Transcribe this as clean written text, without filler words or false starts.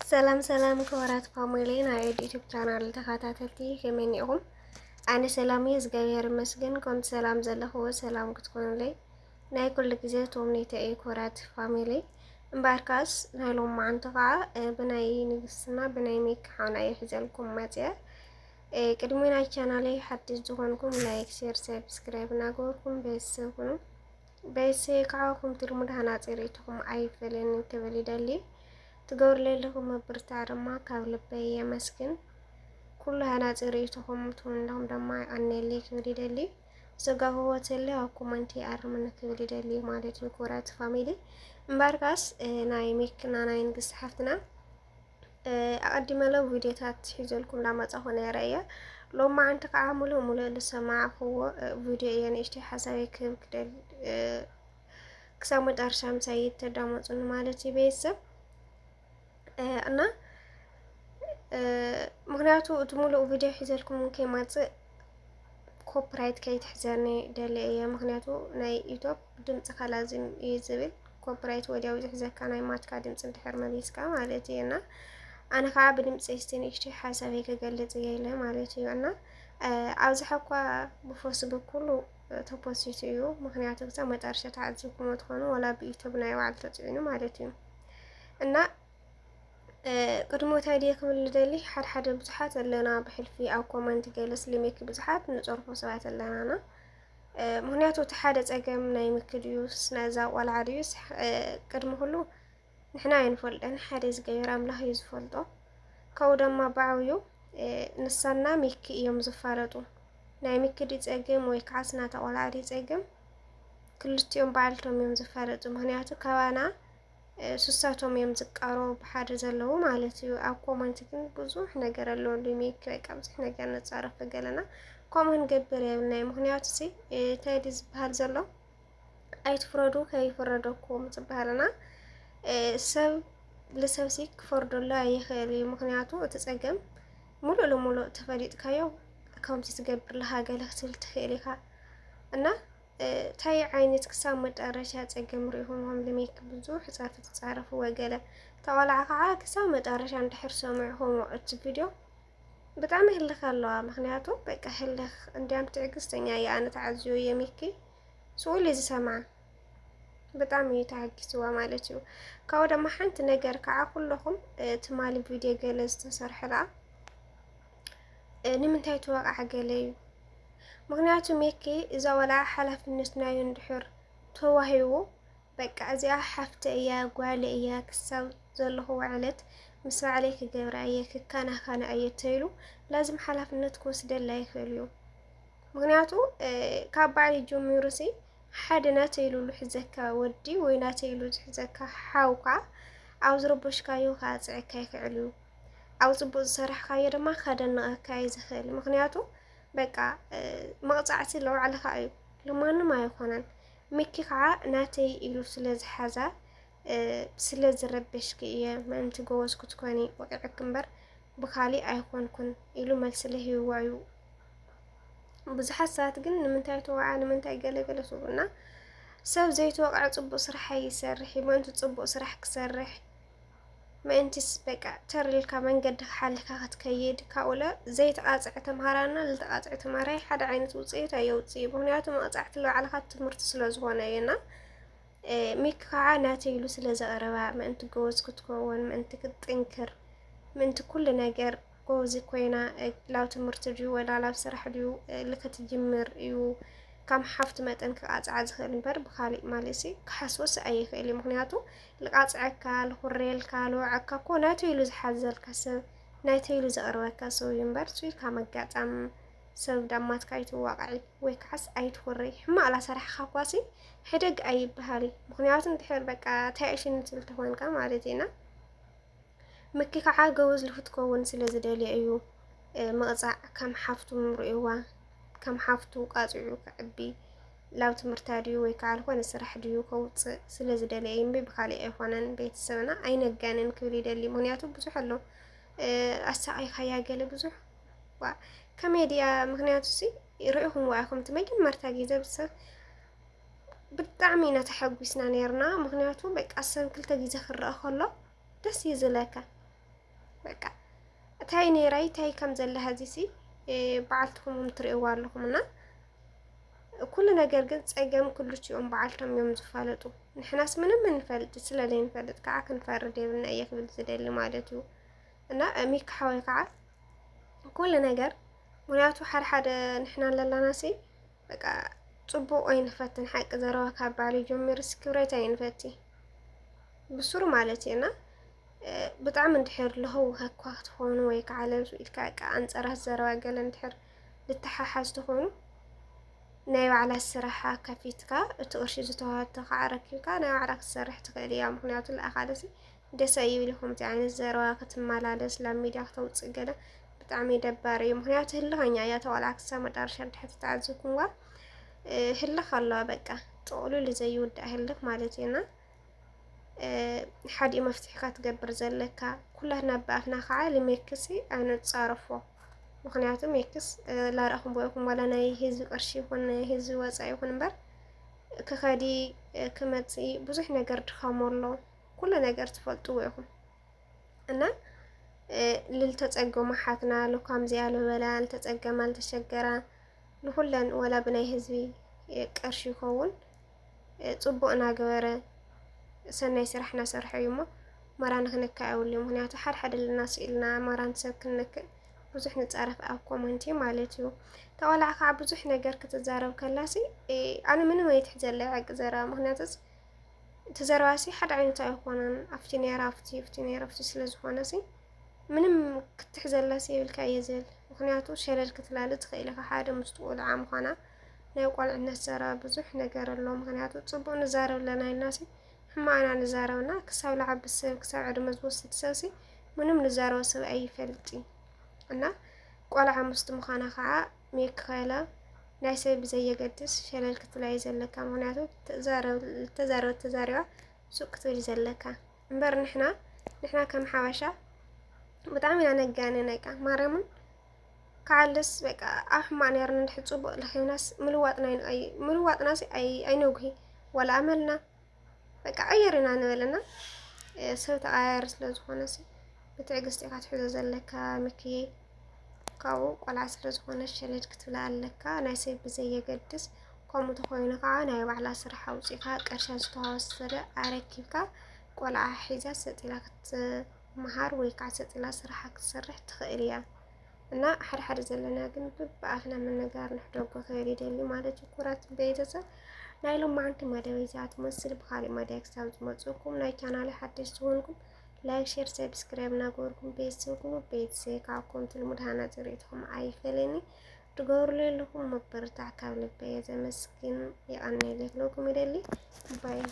ሰላም ሰላም ክቡራት ፋሚሊ ናይ ዩቲዩብ ቻናል ተኸታተልቲ ከመይ ኢኹም? ኣነ ሰላም እየ እግዚአብሔር ይመስገን። ከምቲ ሰላም ዘለኹዎ ሰላም ክትኮኑለይ ናይ ኩሉ ግዜ ተምኔተይ ክቡራት ፋሚሊ እምበርካስ ናይ ሎሚ መዓልቲ ከዓ ብናይ ንግስትና ብናይ ሜክ ሓውና ይሕዘልኩም መፅአ ቅድሚ ናይ ቻናለይ ሓድሽ ዝኾንኩም ላይክ ሼር ሰብስክራይብ እናገበርኩም ቤተሰብ ሁኑ። ቤተሰብ ከዓ ከምቲ ልሙድ ሃናፂር ኢትኩም ኣይፈለኒ ክብል ይደሊ تقول لهم برتع رما كابل بي مسكن كلها ناصريتهم تون لهم دما اني ليك وديدلي زغا هو تله او كومنتي ارمن كوديدلي مالت الكورات فاميلي مباركاس ناي ميكنا ناي نغس حفتنا اقدم له فيديوهات حيزلكم لما تصحون يرايا لو ما انت عاملوا مولى لسماع هو فيديو يعني اشتي حسابي كدل كسامت ارشام سيد تدامصن مالتي بيسب እና ምክንያቱ እትሙሉ ቪዲዮ ሒዘልኩም ከይማጽእ ኮፒራይት ከይትሕዘኒ ደልየ ምክንያቱ ናይ ዩቲዩብ ድምጽ ካላዝም ይዝብል ኮፒራይት ወዲያው ዝሕዘካ ናይ ማትካ ድምጽ እንድሕር መሊስካ ማለት እዩ እና ኣነ ከዓ ብድምጽ ስቲንሽቲ ሓሳበይ ክገልጽ የለ ማለት እዩ እና ኣብዝሓ እኳ ብፌስቡክ ኩሉ ተፖስቱ እዩ ምክንያቱ ግዛ መጣርሻ ተዓዝብኩም ትኾኑ ወላ ብዩቲዩብ ናይ ባዕሉ ተጽዕኑ ማለት እዩ እና ቅድሞት አይዲያ ክብል ደሊ ሓደ ብዙሓት ኣለና ብሕልፊ ኣብ ኮመንት ገለስ ሊሜክ ብዙሓት ንጽርፎ ሰባት ኣለናና ምክንያቱ እቲ ሓደ ጸገም ናይ ምክድዩስ ናዛ ቆልዓ ድዩስ ቅድሚ ሁሉ ንሕና ኣይንፈልጠን ሓደ ዝገበረ ኣምላኽ እዩ ዝፈልጦ ካብኡ ድማ ባዕብዩ ንሳና ሚኪ እዮም ዝፋለጡ ናይ ምክዲ ጸገም ወይ ከዓ ስናታ ቆልዓ ጸገም ክልቲኦም ባዕልቶም እዮም ዝፋለጡ ምክንያቱ ከባና ሱሳቶም እዮም ዝቃሮ ብሓደ ዘለው ማለት እዩ ኣብ ኮመንት ግን ብዙሕ ነገር ኣሎ ሊሜክ በቃ ብዙሕ ነገር ነጻረፍ ገለና ኮመን ገበር የብልናይ ምክንያቱ ሲ ታይዲ ዝበሃል ዘሎ ኣይትፍረዱ ከይፍረደኩም ዝበሃልና ሰብ ለሰብሲ ክፈርደሉ ኣይኽእል ምክንያቱ እቲ ጸገም ሙሉእ ለሙሉእ ተፈሊጥካዮ ከምቲ ዝገብር ለሃ ገለ ክትብል ትኽእል ኢኻ እና ታይ ዓይነት ክሳብ መጨረሻ ጸገም ርኢኹም ሊሜክ ብዙሕ ጻፍ ተጻረፉ ወገለ ተቆልዓ ከዓ ክሳብ መጨረሻ እንድሕር ሰምዕኹም እቲ ቪድዮ በጣም ይህልኽ ኣለዋ ምክንያቱ በቃ ህልኽ እንዲያም ትዕግስተኛ የኣነ ተዓዝዮ የሚኪ ስኡል ዝሰምዓ በጣም ይታግስዋ ማለት እዩ ካብኡ ድማ ሓንቲ ነገር ከዓ ኩልኹም ትማሊ ቪድዮ ገለ ዝተሰርሐላ ንምንታይ ተወቃዕ ገለ እዩ ምክንያቱ ሜኪ እዛ ወላ ሓላፍነት ናይ እንድሕር ተዋሂቡ በቃ እዚኣ ሓፍተ እያ ጓል እያ ክሳብ ዘለኹ ዕለት ምስ ባዕለይ ክገብራ እየ ክካናኻና እየ ተይሉ ላዝም ሓላፍነት ክወስደላ ይኽእል እዩ ምክንያቱ ካብ ባዕሊ ጀሚሩሲ ሓደ ናተይሉ ዝሕዘካ ወዲ ወይ ናተይሉ ዝሕዘካ ሓውካ ኣብ ዝረበሽካዮ ካፅዕካ ይኽእል እዩ ኣብ ጽቡቕ ዝሰርሕካዮ ድማ ከደንቐካ ይዝኽእል ምክንያቱ በቃ መቕጻዕቲ ለውዕልኻ እዩ ለማንም ኣይኮነን ሚኪ ከዓ ናተይ ኢሉ ስለዝሓዛ ስለዝረበሽክ እየ ምእንቲ ጎበዝ ክትኮኒ ወቂዕክ እምበር ብኻሊእ ኣይኮንኩን ኢሉ መልሲ ለሂብዋ እዩ ብዙሓት ሰባት ግን ንምንታይ ተወዓ ንምንታይ ገለገለ ስብና ሰብ ዘይተወቅዐ ጽቡቕ ስራሕ ይሰርሕ ምእንቲ ጽቡቕ ስራሕ ክሰርሕ ምእንቲስ በቃ ተርልካ መንገዲ ሓልካ ክትከይድ ካውለ ዘይተቃጽዕ ተምሃራና ዝተቃጽዕ ተምሃራይ ሓደ ዓይነት ውጽኢት ኣየውጽእ ምክንያቱ መቕጻዕቲ ለባዕልካ ትምህርቲ ስለዝኾነ እዩና ሚክ ከዓ ናተይሉ ስለዘቕረባ ምእንቲ ጎበዝ ክትከውን ምእንቲ ክትጥንክር ምእንቲ ኩሉ ነገር ጎበዝ ኮይና ላብ ትምህርቲ ድዩ ወላ ላብ ስራሕ ድዩ ልከትጅምር እዩ ከም ሓፍቲ መጠን ክቃጽዓ ዝኽእል እምበር ብኻሊእ ማለሲ ክሓስቦስ ኣይኽእል ምክንያቱ ልቃጽዐካ ልኹሬልካ ልውዐካ እኮ ናተይሉ ዝሓዘልካ ሰብ ናተይሉ ዘቕርበካ ሰብ እዩ እምበር ስኢልካ መጋጣም ሰብ ዳማትካ ኣይትዋቃዒ ወይ ከዓስ ኣይትኹሪ ሕማቕ ላሰራሕካ ኳሲ ሕደግ ኣይበሃል ምክንያቱ እንድሕር በቃ ታይእሽን ትብል ተኾንካ ማለት ኢና ምኪ ከዓ ገበዝ ልክትከውን ስለዝደልየ እዩ መቕጻዕ ከም ሓፍቱ ምርኢዋ ከም ሓፍቱ ቃጽዑ ክዕቢ ላብ ትምህርታ ድዩ ወይ ከዓ ልኾነ ስራሕ ድዩ ከውፅእ ስለዝደልየ እምቢ ብኻሊእ ኣይኮነን ቤተሰብና ኣይነጋንን ክብል ይደሊ ምክንያቱ ብዙሕ ኣሎ ኣሳቒኻያ ገለ ብዙሕ ከሜድያ ምክንያቱ ሲ ርኢኹም ዋኢኹም እቲ መጀመርታ ግዜ ብሰብ ብጣዕሚ ኢና ተሐጒስና ነርና ምክንያቱ በቃ ሰብ ክልተ ግዜ ክረአ ከሎ ደስ ይዝለካ በቃ ታይ ነራይ ታይ ከም ዘለ ሀዚሲ በዓልትኩም ትርእይዋ ኣለኹምና ኩሉ ነገር ግን ፀገም ኩሉ ቺኦም በዓልቶም እዮም ዝፋለጡ ንሕናስ ምንም እንፈልጥ ስለለይ እንፈልጥ ከዓ ክንፈርድ የብልና እየ ክብል ዝደሊ ማለት እዩ እና ሚካሓወይ ከዓ ኩሉ ነገር ምክንያቱ ሓደ ንሕና ለላናሲ በቃ ጽቡቕ ኣይንፈትን ሓቂ ዘረባ ካብ ባዕሉ ጀሚሩ ስክብሬት ኣይንፈቲ ብሱሩ ማለት እና ብጣዕሚ እንድሕር ለህው ከኳ ክትኾኑ ወይ ከዓ ለብሱ ኢልካ ኣንፀራት ዘረባ ገለ እንድሕር ልተሓሓዝ ትኾኑ ናይ ባዕላ ስራሓ ከፊትካ እቲ ቅርሺ ዝተዋሃብቶ ከዓ ረኪብካ ናይ ባዕላ ክትሰርሕ ትኽእል እያ ምክንያቱ ንኣኻለሲ ደስ ኣይብልኩም እዚ ዓይነት ዘረባ ክትመላለስ ላብ ሚድያ ክተውፅእ ገለ ብጣዕሚ ደባሪ እዩ ምክንያቱ ህልኸኛ እያ ተቆልዓ ክሳብ መጨረሻ እንድሕር ተዓዝብኩምዋ ህልኽ ኣለዋ በቃ ጥቕሉል ዘይውዳእ ህልኽ ማለት እዩና ሓዲኡ መፍትሒካ ትገብር ዘለካ ኩላትና ብኣፍና ከዓ ልሜክሲ ኣነፃርፎ ምክንያቱ ሜክስ ላረኹም ቦይኩም ወላ ናይ ህዝቢ ቅርሺ ይኹን ህዝቢ ወፃኢ ይኹን እምበር ክኸዲ ክመፅእ ብዙሕ ነገር ድኻሞ ኣሎ ኩሉ ነገር ትፈልጥዎ ኢኹም እና ልልተፀገሙ ሓትና ልኳምዚኣ ልበላ ልተፀገማ ልተሸገራ ንኩለን ወላ ብናይ ህዝቢ ቅርሺ ይኸውን ጽቡቕ ናገበረ ሰናይ ስራሕ ናሰርሐ እዩ እሞ መራን ክንክእ የብሉን ምክንያቱ ሓደ ልናስ ኢልና መራን ሰብ ክንክእ ብዙሕ ንፃረፍ ኣብ ኮመንቲ ማለት እዩ ተቆልዓ ከዓ ብዙሕ ነገር ክትዛረብ ከላሲ ኣነ ምንም ኣይትሕዘለይ ሕቂ ዘረባ ምክንያቱስ ተዘረባሲ ሓደ ዓይነት ኣይኮነን ኣፍቲ ነራ ኣፍቲ ስለ ዝኾነሲ ምንም ክትሕዘላሲ ይብልካ እየ ዝብል ምክንያቱ ሸለል ክትላል ትኽእል ኢኻ ሓደ ምስቲ ቆልዓ ምዃና ናይ ቆልዕነት ዘረባ ብዙሕ ነገር ኣሎ ምክንያቱ ጽቡቕ ንዛረብ ለና ኢልናሲ ሕማቕና ንዛረብና ክሳብ ልዓቢ ሰብ ክሳብ ዕድመ ዝወስድ ሰብሲ ምንም ንዛረቦ ሰብ ኣይፈልጥን እና ቆልዓ ምስቲ ምዃና ከዓ ሜክኸላ ናይ ሰብ ብዘየገድስ ሸለል ክትላይ ዘለካ ምክንያቱ ተዛሪባ ሱቅ ክትብል ዘለካ እምበር ንሕና ከም ሓበሻ ብጣዕሚ ኢና ነጋንነ በቃ ማርያምን ካዓለስ በቃ ኣብ ሕማቕ ነርና እንድሕር ጽቡቕ ለኺብናስ ምልዋጥናሲ ኣይነጉሂ ወላ ኣመልና በቃ ቀየርና ንበልና ሰብ ተቐያየር ስለ ዝኾነሲ ብትዕግስቲ ኢኻ ትሕዞ ዘለካ ምክዬ ካብኡ ቆልዓ ስለ ዝኾነ ሸለል ክትብላ ኣለካ ናይ ሰብ ብዘየገድስ ከምኡ ተኾይኑ ከዓ ናይ ባዕላ ስራሕ ኣውፂእካ ቀርሻ ዝተዋወሰደ ኣረኪብካ ቆልዓ ሒዛ ሰጢላ ክትመሃር ወይ ከዓ ሰጢላ ስራሓ ክትሰርሕ ትኽእል እያ እና ሓደ ዘለና ግን ብኣፍና ምንጋር ንሕደጎ ክብል ይደሊ ማለት እዩ ኩራት ቤተሰብ ናይ ሎማዓንቲ መደብ እዚኣ ትመስል ብካሊእ መደብ ክሳብ ዝመፅኩም ናይ ቻናለይ ሓደሽቲ ዝኾንኩም ላይክ ሼር ሰብስክራይብ እናገበርኩም ቤተሰብ ኩኑ ቤተሰብ ካብኩም ትልሙድ ሃናፂ ርእይትኩም ኣይፈለኒ ትገብርሉ ዘለኹም መበረታዕ ካብ ልበይ ዘመስግን ይቐኒለኩም ይደሊ ባይ